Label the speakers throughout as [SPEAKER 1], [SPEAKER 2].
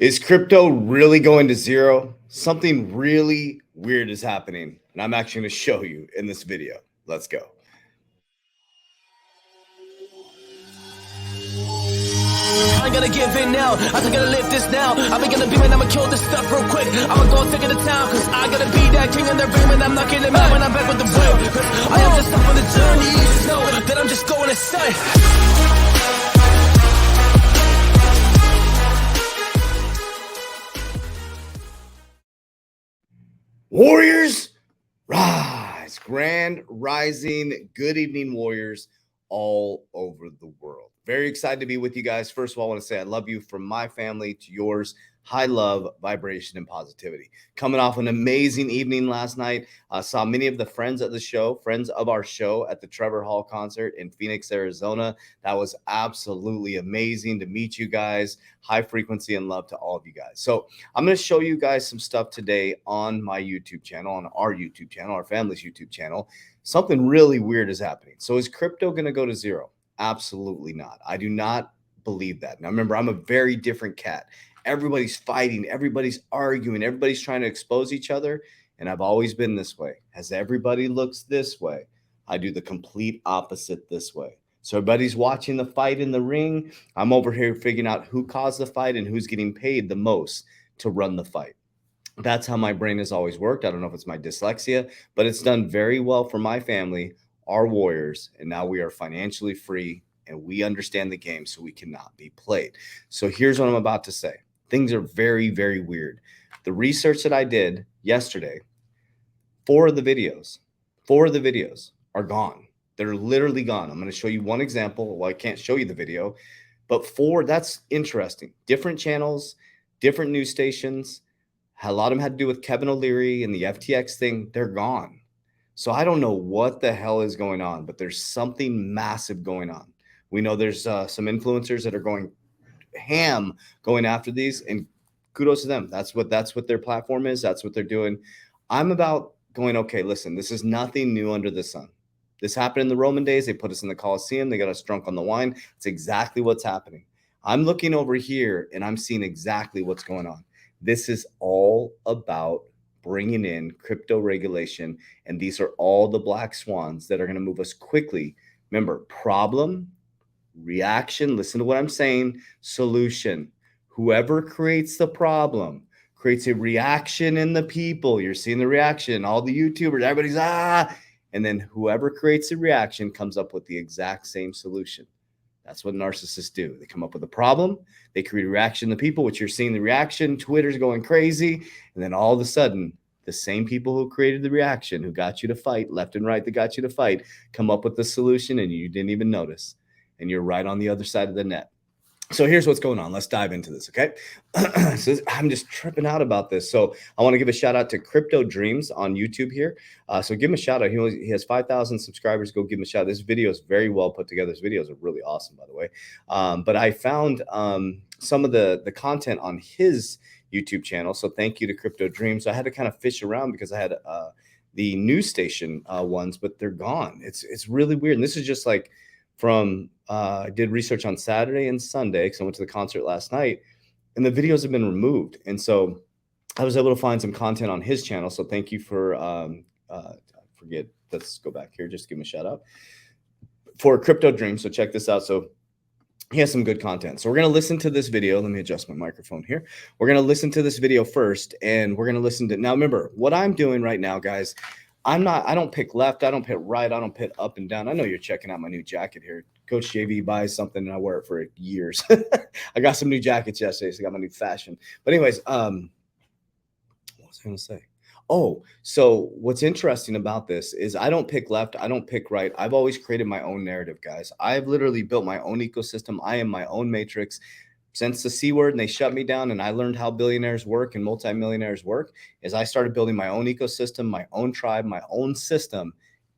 [SPEAKER 1] Is crypto really going to zero? Something really weird is happening, and I'm actually going to show you in this video. Let's go.
[SPEAKER 2] I ain't gonna give in now. I think gonna live this now. I'm gonna be man, I'ma kill this stuff real quick. I'ma go take it to town, cause I gotta be that king in the ring when I'm not getting mad when I'm back with the whip. Cause I am just up on the journey. Just know that I'm just going to say.
[SPEAKER 1] Warriors, rise. Grand rising. Good evening, warriors all over the world. Very excited to be with you guys. First of all, I want to say I love you from my family to yours. High love, vibration, and positivity. Coming off an amazing evening last night. Saw many of the friends of our show at the Trevor Hall concert in Phoenix, Arizona. That was absolutely amazing to meet you guys. High frequency and love to all of you guys. So I'm going to show you guys some stuff today on my YouTube channel, on our YouTube channel, our family's YouTube channel. Something really weird is happening. So is crypto going to go to zero? Absolutely not. I do not believe that. Now, remember, I'm a very different cat. Everybody's fighting, everybody's arguing, everybody's trying to expose each other. And I've always been this way. As everybody looks this way, I do the complete opposite this way. So everybody's watching the fight in the ring. I'm over here figuring out who caused the fight and who's getting paid the most to run the fight. That's how my brain has always worked. I don't know if it's my dyslexia, but it's done very well for my family, our warriors. And now we are financially free and we understand the game, so we cannot be played. So here's what I'm about to say. Things are very, very weird. The research that I did yesterday, four of the videos are gone. They're literally gone. I'm going to show you one example. Well, I can't show you the video, but four, that's interesting. Different channels, different news stations. A lot of them had to do with Kevin O'Leary and the FTX thing. They're gone. So I don't know what the hell is going on, but there's something massive going on. We know there's some influencers that are going ham going after these, and kudos to them. That's what their platform is. That's what they're doing. I'm about going, okay, listen, this is nothing new under the sun. This happened in the Roman days. They put us in the Colosseum. They got us drunk on the wine. It's exactly what's happening. I'm looking over here and I'm seeing exactly what's going on. This is all about bringing in crypto regulation. And these are all the black swans that are going to move us quickly. Remember, problem, reaction, listen to what I'm saying, solution. Whoever creates the problem creates a reaction in the people. You're seeing the reaction, all the YouTubers, everybody's and then whoever creates the reaction comes up with the exact same solution. That's what narcissists do. They come up with a problem, they create a reaction in the people, which you're seeing the reaction, Twitter's going crazy, and then all of a sudden, the same people who created the reaction, who got you to fight, left and right that got you to fight, come up with the solution and you didn't even notice. And you're right on the other side of the net. So here's what's going on. Let's dive into this, okay? So I'm just tripping out about this. So I want to give a shout out to Crypto Dreams on YouTube here. So give him a shout out. He has 5,000 subscribers. Go give him a shout out. This video is very well put together. This videos are really awesome, by the way. But I found some of the content on his YouTube channel. So thank you to Crypto Dreams. So I had to kind of fish around because I had the news station ones, but they're gone. It's really weird. And this is just like from I did research on Saturday and Sunday because I went to the concert last night, and the videos have been removed. And so I was able to find some content on his channel. So thank you for let's go back here, just give him a shout out for Crypto Dream. So check this out. So he has some good content. So we're going to listen to this video. Let me adjust my microphone here. We're going to listen to this video first, and we're going to listen to, now remember what I'm doing right now, guys. I don't pick left. I don't pick right. I don't pick up and down. I know you're checking out my new jacket here. Coach JV buys something and I wear it for years. I got some new jackets yesterday, so I got my new fashion. But anyways, what was I going to say? Oh, so what's interesting about this is I don't pick left. I don't pick right. I've always created my own narrative, guys. I've literally built my own ecosystem. I am my own matrix. Since the C word and they shut me down and I learned how billionaires work and multimillionaires work, is I started building my own ecosystem, my own tribe, my own system.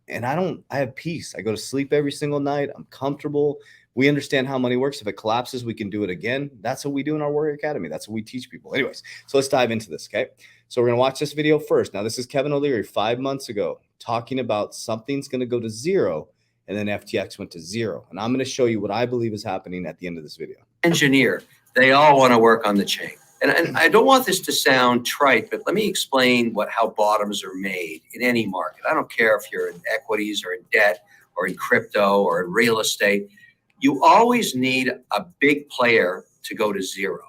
[SPEAKER 1] And I have peace. I go to sleep every single night. I'm comfortable. We understand how money works. If it collapses, we can do it again. That's what we do in our Warrior Academy. That's what we teach people. Anyways, so let's dive into this, okay? So we're going to watch this video first. Now, this is Kevin O'Leary 5 months ago talking about something's going to go to zero, and then FTX went to zero. And I'm going to show you what I believe is happening at the end of this video.
[SPEAKER 3] Engineer, they all want to work on the chain. And I don't want this to sound trite, but let me explain how bottoms are made in any market. I don't care if you're in equities or in debt or in crypto or in real estate. You always need a big player to go to zero.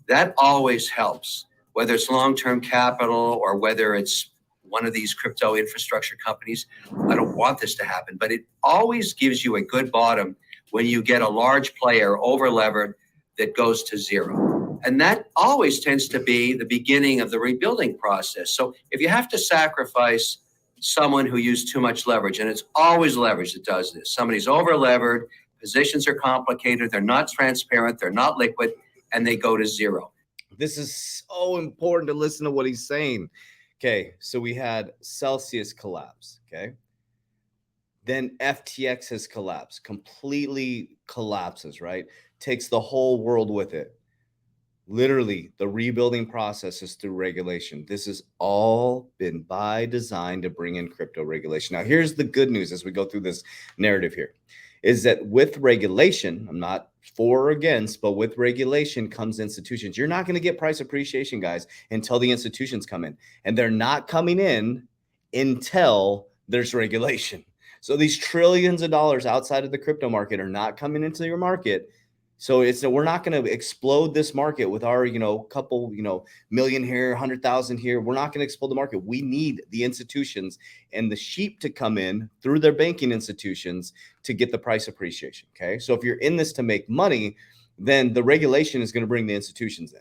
[SPEAKER 3] That always helps, whether it's long-term capital or whether it's one of these crypto infrastructure companies. I don't want this to happen, but it always gives you a good bottom when you get a large player over-levered that goes to zero. And that always tends to be the beginning of the rebuilding process. So if you have to sacrifice someone who used too much leverage, and it's always leverage that does this, somebody's over-levered, positions are complicated, they're not transparent, they're not liquid, and they go to zero.
[SPEAKER 1] This is so important to listen to what he's saying. Okay, so we had Celsius collapse, okay? Then FTX has collapsed, completely collapses, right? Takes the whole world with it. Literally, the rebuilding process is through regulation. This has all been by design to bring in crypto regulation. Now, here's the good news as we go through this narrative here, is that with regulation, I'm not for or against, but with regulation comes institutions. You're not going to get price appreciation, guys, until the institutions come in. And they're not coming in until there's regulation. So these trillions of dollars outside of the crypto market are not coming into your market. So we're not going to explode this market with our, couple, million here, 100,000 here. We're not going to explode the market. We need the institutions and the sheep to come in through their banking institutions to get the price appreciation. Okay. So if you're in this to make money, then the regulation is going to bring the institutions in.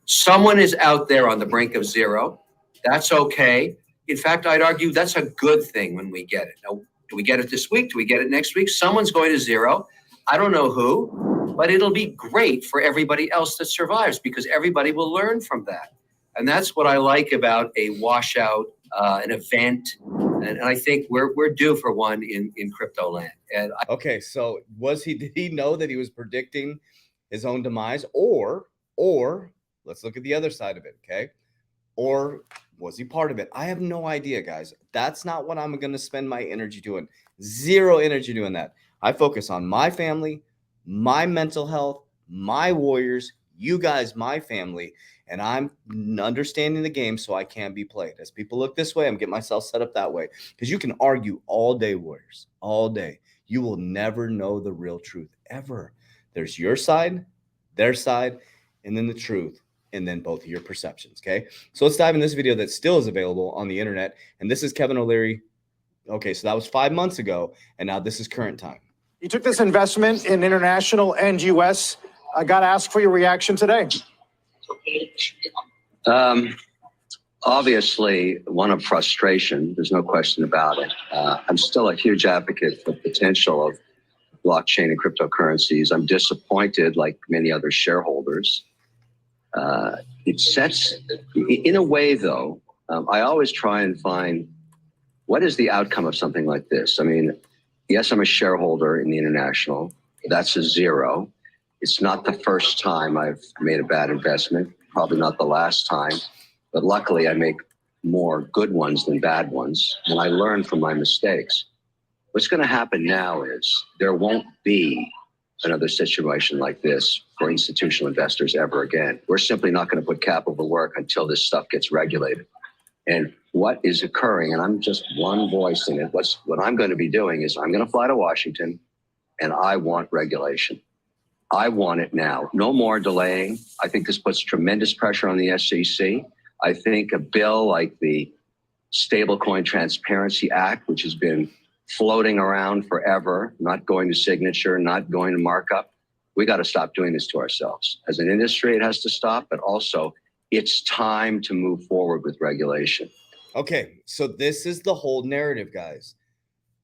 [SPEAKER 3] Someone is out there on the brink of zero. That's okay. In fact, I'd argue that's a good thing when we get it. Now, do we get it this week? Do we get it next week? Someone's going to zero. I don't know who, but it'll be great for everybody else that survives because everybody will learn from that. And that's what I like about a washout, an event. And I think we're due for one in crypto land.
[SPEAKER 1] Okay, so did he know that he was predicting his own demise? Or let's look at the other side of it, okay? Or was he part of it? I have no idea, guys. That's not what I'm going to spend my energy doing. Zero energy doing that. I focus on my family, my mental health, my warriors, you guys, my family, and I'm understanding the game so I can be played. As people look this way, I'm getting myself set up that way because you can argue all day, warriors, all day. You will never know the real truth ever. There's your side, their side, and then the truth, and then both of your perceptions, okay? So let's dive in this video that still is available on the internet, and this is Kevin O'Leary. Okay, so that was 5 months ago, and now this is current time.
[SPEAKER 4] You took this investment in international and U.S. I got to ask for your reaction today.
[SPEAKER 3] Obviously, one of frustration. There's no question about it. I'm still a huge advocate for the potential of blockchain and cryptocurrencies. I'm disappointed, like many other shareholders. It sets, in a way, though, I always try and find what is the outcome of something like this. I mean, yes, I'm a shareholder in the international. That's a zero. It's not the first time I've made a bad investment, probably not the last time, but luckily I make more good ones than bad ones, and I learn from my mistakes. What's going to happen now is there won't be another situation like this for institutional investors ever again. We're simply not going to put capital to work until this stuff gets regulated. And what is occurring, and I'm just one voice in it, what I'm going to be doing is I'm going to fly to Washington, and I want regulation. I want it now. No more delaying. I think this puts tremendous pressure on the SEC. I think a bill like the Stablecoin Transparency Act, which has been floating around forever, not going to signature, not going to markup, we got to stop doing this to ourselves. As an industry, it has to stop, but also it's time to move forward with regulation.
[SPEAKER 1] Okay, so this is the whole narrative, guys.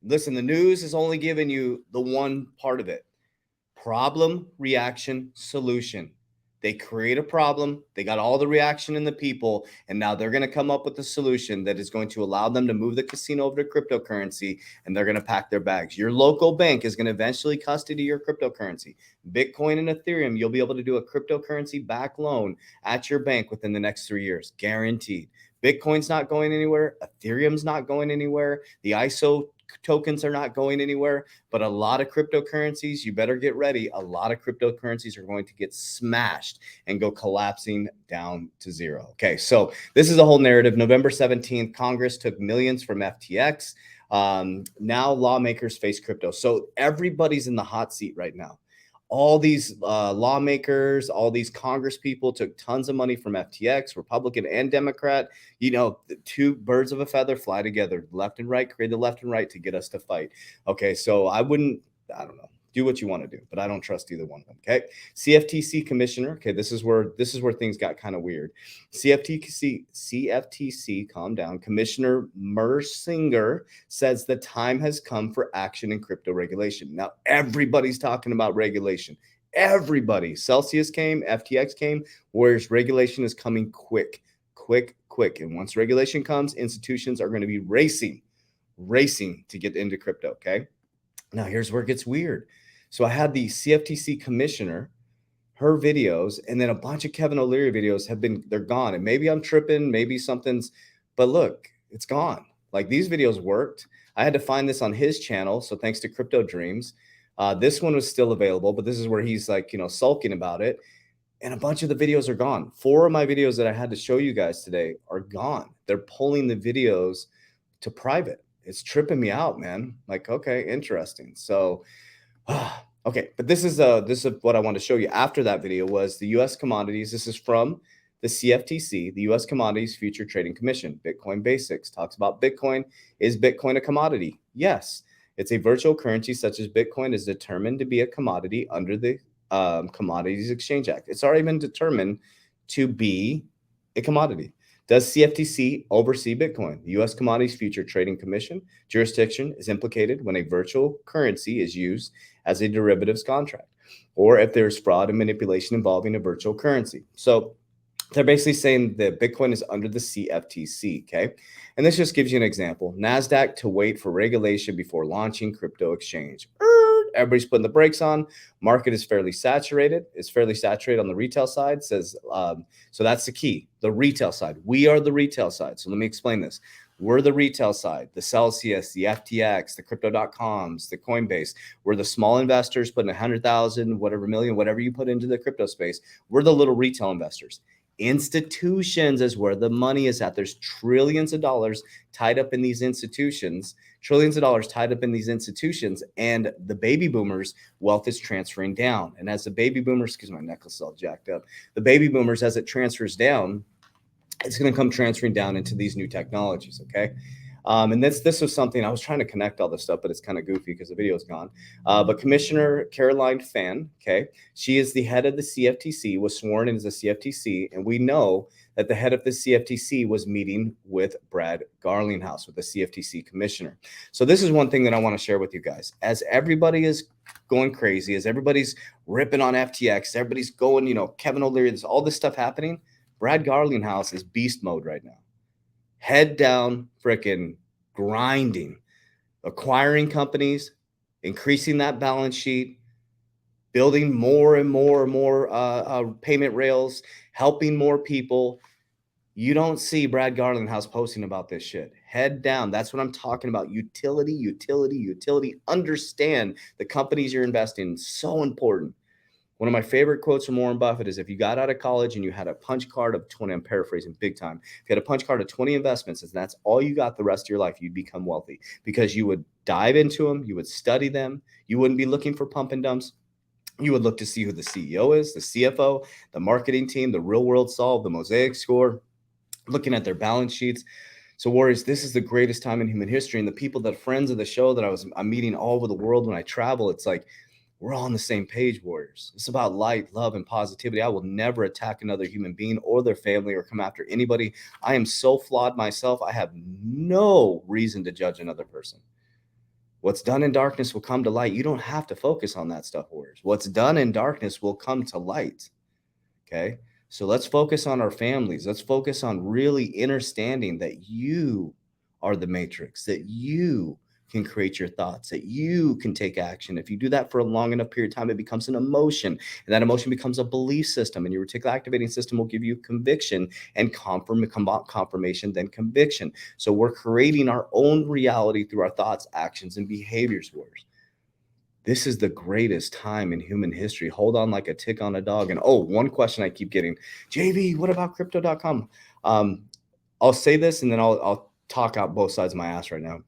[SPEAKER 1] Listen, the news is only giving you the one part of it. Problem, reaction, solution. They create a problem. They got all the reaction in the people, and now they're going to come up with a solution that is going to allow them to move the casino over to cryptocurrency, and they're going to pack their bags. Your local bank is going to eventually custody your cryptocurrency. Bitcoin and Ethereum, you'll be able to do a cryptocurrency back loan at your bank within the next 3 years, guaranteed. Bitcoin's not going anywhere. Ethereum's not going anywhere. The ISO tokens are not going anywhere, but a lot of cryptocurrencies, you better get ready. A lot of cryptocurrencies are going to get smashed and go collapsing down to zero. Okay, so this is a whole narrative. November 17th, Congress took millions from FTX. Now lawmakers face crypto. So everybody's in the hot seat right now. All these lawmakers, all these Congress people took tons of money from FTX, Republican and Democrat. You know, the two birds of a feather fly together, left and right, create the left and right to get us to fight. Okay, so I don't know. Do what you want to do, but I don't trust either one of them. Okay. CFTC commissioner. Okay. This is where things got kind of weird. CFTC, calm down. Commissioner Mersinger says the time has come for action in crypto regulation. Now everybody's talking about regulation. Everybody. Celsius came, FTX came, whereas regulation is coming quick. And once regulation comes, institutions are going to be racing to get into crypto. Okay. Now here's where it gets weird. So I had the CFTC commissioner, her videos, and then a bunch of Kevin O'Leary videos they're gone. And maybe I'm tripping, maybe something's, but look, it's gone. Like these videos worked. I had to find this on his channel. So thanks to Crypto Dreams, this one was still available, but this is where he's like, sulking about it. And a bunch of the videos are gone. 4 of my videos that I had to show you guys today are gone. They're pulling the videos to private. It's tripping me out, man. Like, okay, interesting. So, okay, but this is what I want to show you. After that video was the U.S. commodities. This is from the CFTC, the U.S. Commodities Future Trading Commission. Bitcoin Basics talks about Bitcoin. Is Bitcoin a commodity? Yes, it's a virtual currency such as Bitcoin is determined to be a commodity under the Commodities Exchange Act. It's already been determined to be a commodity. Does CFTC oversee Bitcoin? The U.S. Commodities Future Trading Commission jurisdiction is implicated when a virtual currency is used as a derivatives contract, or if there's fraud and manipulation involving a virtual currency. So they're basically saying that Bitcoin is under the CFTC, okay? And this just gives you an example. NASDAQ to wait for regulation before launching crypto exchange. Everybody's putting the brakes on. Market is fairly saturated. It's fairly saturated on the retail side. Says so that's the key. The retail side. We are the retail side. So let me explain this. We're the retail side. The Celsius, the FTX, the Crypto.coms, the Coinbase. We're the small investors putting 100,000, whatever million, whatever you put into the crypto space. We're the little retail investors. Institutions is where the money is at. There's trillions of dollars tied up in these institutions. And the baby boomers' wealth is transferring down. And as the baby boomers, because my necklace is all jacked up, the baby boomers, as it transfers down, it's going to come transferring down into these new technologies. Okay. And this was something I was trying to connect all this stuff, but it's kind of goofy because the video is gone. But Commissioner Caroline Fan, okay, she is the head of the CFTC, was sworn in as a CFTC, and we know that the head of the CFTC was meeting with Brad Garlinghouse, with the CFTC commissioner. So this is one thing that I want to share with you guys. As everybody is going crazy, as everybody's ripping on FTX, everybody's going, Kevin O'Leary, there's all this stuff happening. Brad Garlinghouse is beast mode right now. Head down, freaking grinding, acquiring companies, increasing that balance sheet, building more and more payment rails, helping more people. You don't see Brad Garlinghouse posting about this shit. Head down. That's what I'm talking about. Utility. Understand the companies you're investing in. So important. One of my favorite quotes from Warren Buffett is, if you got out of college and you had a punch card of 20, I'm paraphrasing big time. If you had a punch card of 20 investments and that's all you got the rest of your life, you'd become wealthy because you would dive into them. You would study them. You wouldn't be looking for pump and dumps. You would look to see who the CEO is, the CFO, the marketing team, the real world solve, the Mosaic score, looking at their balance sheets. So Warriors, this is the greatest time in human history. And the people that friends of the show that I'm meeting all over the world when I travel, it's like, we're all on the same page, Warriors. It's about light, love, and positivity. I will never attack another human being or their family or come after anybody. I am so flawed myself. I have no reason to judge another person. What's done in darkness will come to light. You don't have to focus on that stuff, Warriors. What's done in darkness will come to light. Okay? So let's focus on our families. Let's focus on really understanding that you are the matrix, that you can create your thoughts, that you can take action. If you do that for a long enough period of time, it becomes an emotion, and that emotion becomes a belief system, and your reticular activating system will give you conviction, and confirmation, then conviction. So we're creating our own reality through our thoughts, actions, and behaviors, warriors. This is the greatest time in human history. Hold on like a tick on a dog. And one question I keep getting, JV, what about crypto.com? I'll say this, and then I'll talk out both sides of my ass right now.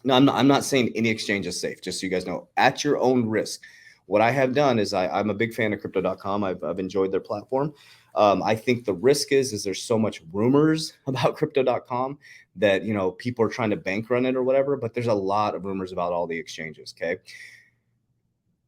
[SPEAKER 1] No, I'm not saying any exchange is safe, just so you guys know, at your own risk. What I have done is I'm a big fan of crypto.com. I've enjoyed their platform. I think the risk is there's so much rumors about crypto.com that, people are trying to bank run it or whatever, but there's a lot of rumors about all the exchanges. Okay.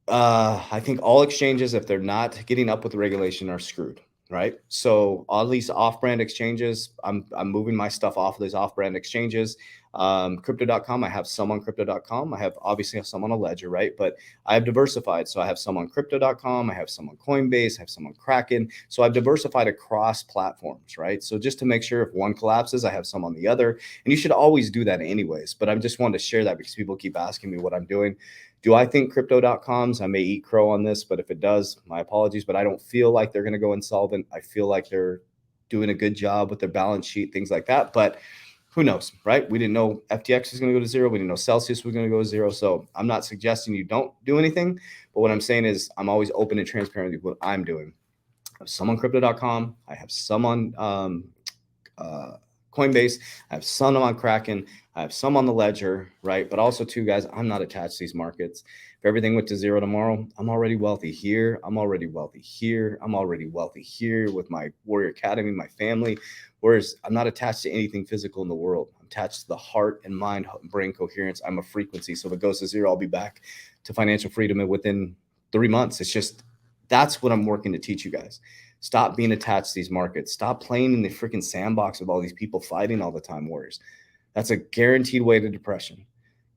[SPEAKER 1] I think all exchanges, if they're not getting up with the regulation, are screwed. Right. So all these off-brand exchanges, I'm moving my stuff off of these off-brand exchanges. Crypto.com, I have some on crypto.com. I have obviously some on a ledger, right? But I have diversified. So I have some on crypto.com. I have some on Coinbase. I have some on Kraken. So I've diversified across platforms, right? So just to make sure if one collapses, I have some on the other. And you should always do that anyways. But I just wanted to share that because people keep asking me what I'm doing. Do I think crypto.coms, I may eat crow on this, but if it does, my apologies, but I don't feel like they're going to go insolvent. I feel like they're doing a good job with their balance sheet, things like that. But who knows, right? We didn't know FTX was going to go to zero. We didn't know Celsius was going to go to zero. So I'm not suggesting you don't do anything. But what I'm saying is I'm always open and transparent with what I'm doing. I have some on crypto.com. I have some on Coinbase. I have some on Kraken. I have some on the ledger, right? But also too, guys, I'm not attached to these markets. If everything went to zero tomorrow, I'm already wealthy here. I'm already wealthy here. I'm already wealthy here with my Warrior Academy, my family. Whereas I'm not attached to anything physical in the world. I'm attached to the heart and mind, brain coherence. I'm a frequency. So if it goes to zero, I'll be back to financial freedom within 3 months. It's just, that's what I'm working to teach you guys. Stop being attached to these markets. Stop playing in the freaking sandbox of all these people fighting all the time, warriors. That's a guaranteed way to depression.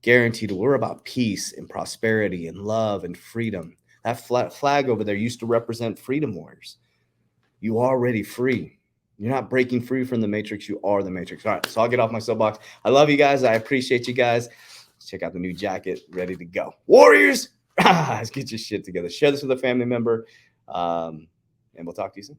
[SPEAKER 1] Guaranteed. We're about peace and prosperity and love and freedom. That flag over there used to represent freedom, warriors. You are already free. You're not breaking free from the matrix. You are the matrix. All right. So I'll get off my soapbox. I love you guys. I appreciate you guys. Let's check out the new jacket. Ready to go. Warriors, let's get your shit together. Share this with a family member. And we'll talk to you soon.